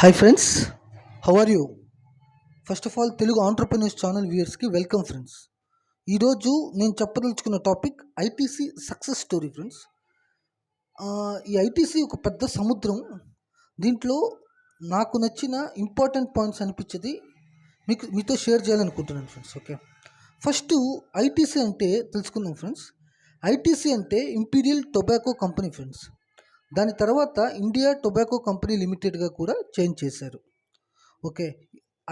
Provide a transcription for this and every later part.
Hi friends, how are you? First of all Telugu entrepreneurs channel వ్యూయర్స్‌కి welcome friends. ఈరోజు నేను చెప్పదలుచుకున్న topic ITC success story friends. ఈ ITC ఒక పెద్ద సముద్రం. దీంట్లో నాకు నచ్చిన ఇంపార్టెంట్ పాయింట్స్ అనిపించేది మీతో షేర్ చేయాలనుకుంటున్నాను ఫ్రెండ్స్. ఓకే, ఫస్ట్ ఐటీసీ అంటే తెలుసుకుందాం ఫ్రెండ్స్. ఐటీసీ అంటే ఇంపీరియల్ టొబాకో కంపెనీ ఫ్రెండ్స్. దాని తర్వాత ఇండియా టొబాకో కంపెనీ లిమిటెడ్గా కూడా చేంజ్ చేశారు. ఓకే,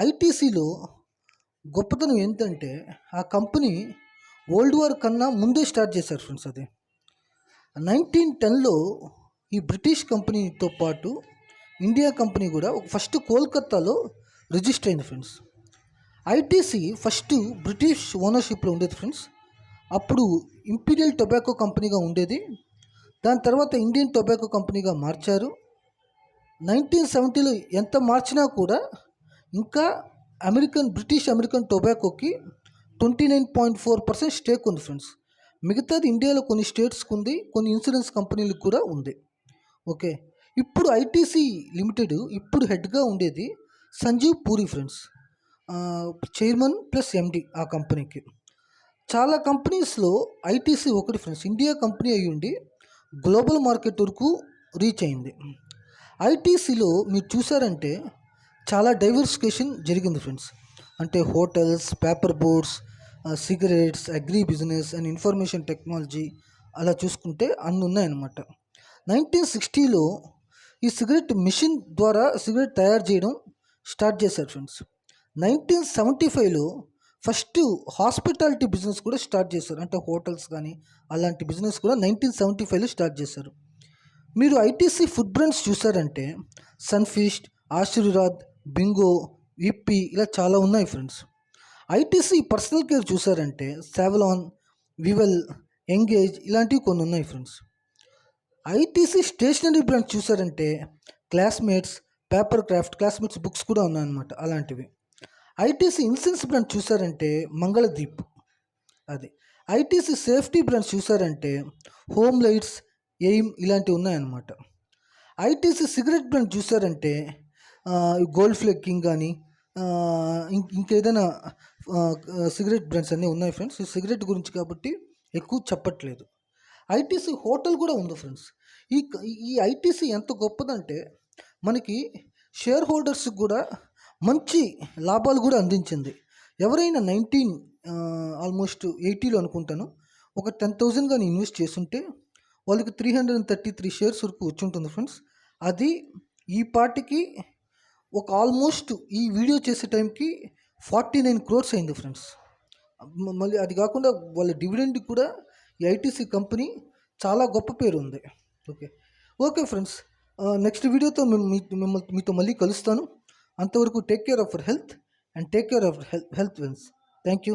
ఐటీసీలో గొప్పతనం ఏంటంటే ఆ కంపెనీ వరల్డ్ వార్ కన్నా ముందే స్టార్ట్ చేశారు ఫ్రెండ్స్. అది 1910లో ఈ బ్రిటిష్ కంపెనీతో పాటు ఇండియా కంపెనీ కూడా ఫస్ట్ కోల్కత్తాలో రిజిస్టర్ అయింది ఫ్రెండ్స్. ఐటీసీ ఫస్ట్ బ్రిటిష్ ఓనర్షిప్లో ఉండేది ఫ్రెండ్స్. అప్పుడు ఇంపీరియల్ టొబాకో కంపెనీగా ఉండేది. దాని తర్వాత ఇండియన్ టొబాకో కంపెనీగా మార్చారు. 1970లో ఎంత మార్చినా కూడా ఇంకా బ్రిటిష్ అమెరికన్ టొబాకోకి 29.4% స్టేక్ ఉంది ఫ్రెండ్స్. మిగతాది ఇండియాలో కొన్ని స్టేట్స్కి ఉంది, కొన్ని ఇన్సూరెన్స్ కంపెనీలకు కూడా ఉంది. ఓకే, ఇప్పుడు ఐటీసీ లిమిటెడ్ ఇప్పుడు హెడ్గా ఉండేది Sanjiv Puri friends, chairman plus MD ఆ కంపెనీకి. చాలా కంపెనీస్లో ఐటీసీ ఒకటి ఫ్రెండ్స్. ఇండియా కంపెనీ అయ్యి ఉండి గ్లోబల్ మార్కెట్ వరకు రీచ్ అయింది. ఐటీసీలో మీరు చూసారంటే చాలా డైవర్సిఫికేషన్ జరిగింది ఫ్రెండ్స్. అంటే hotels, paper boards, cigarettes, agri business and information technology అలా చూసుకుంటే అన్నీ ఉన్నాయన్నమాట. 1960లో ఈ సిగరెట్ మిషన్ ద్వారా సిగరెట్ తయారు చేయడం స్టార్ట్ చేశారు ఫ్రెండ్స్. 1975లో ఫస్ట్ హాస్పిటాలిటీ బిజినెస్ కూడా స్టార్ట్ చేశారు. అంటే హోటల్స్ కానీ అలాంటి బిజినెస్ కూడా 1975లో స్టార్ట్ చేశారు. మీరు ఐటీసీ ఫుడ్ బ్రాండ్స్ చూసారంటే సన్ఫీస్ట్, ఆశీర్వాద్, బింగో, విప్పి ఇలా చాలా ఉన్నాయి ఫ్రెండ్స్. ఐటీసీ పర్సనల్ కేర్ చూసారంటే సావలాన్, వివెల్, ఎంగేజ్ ఇలాంటివి కొన్ని ఉన్నాయి ఫ్రెండ్స్. ఐటీసీ స్టేషనరీ బ్రాండ్స్ చూసారంటే classmates, paper craft, classmates books కూడా ఉన్నాయన్నమాట అలాంటివి. ఐటీసీ ఇన్సూరెన్స్ బ్రాండ్ చూసారంటే మంగళదీప్ అది. ఐటీసీ సేఫ్టీ బ్రాండ్స్ చూసారంటే హోమ్ లైట్స్, ఎయిమ్ ఇలాంటివి ఉన్నాయన్నమాట. ఐటీసీ సిగరెట్ బ్రాండ్ చూసారంటే గోల్డ్ ఫ్లెక్కింగ్ కానీ ఇంకేదైనా సిగరెట్ బ్రాండ్స్ అన్నీ ఉన్నాయి ఫ్రెండ్స్. ఈ సిగరెట్ గురించి కాబట్టి ఎక్కువ చెప్పట్లేదు. ఐటీసీ హోటల్ కూడా ఉంది ఫ్రెండ్స్. ఈ ఐటీసీ ఎంత గొప్పదంటే మనకి షేర్ హోల్డర్స్కి కూడా మంచి లాభాలు కూడా అందించింది. ఎవరైనా ఆల్మోస్ట్ 80లో అనుకుంటాను ఒక 10,000 కానీ ఇన్వెస్ట్ చేస్తుంటే వాళ్ళకి 333 షేర్స్ వరకు వచ్చి ఉంటుంది ఫ్రెండ్స్. అది ఈ పార్టీకి ఒక ఆల్మోస్ట్ ఈ వీడియో చేసే టైంకి 49 crores అయింది ఫ్రెండ్స్. మళ్ళీ అది కాకుండా వాళ్ళ డివిడెండ్ కూడా ఈ ఐటీసీ కంపెనీ చాలా గొప్ప పేరు ఉంది. ఓకే ఫ్రెండ్స్, నెక్స్ట్ వీడియోతో మీతో మళ్ళీ కలుస్తాను. అంతవరకు take care of your health and take care of health friends. Thank you.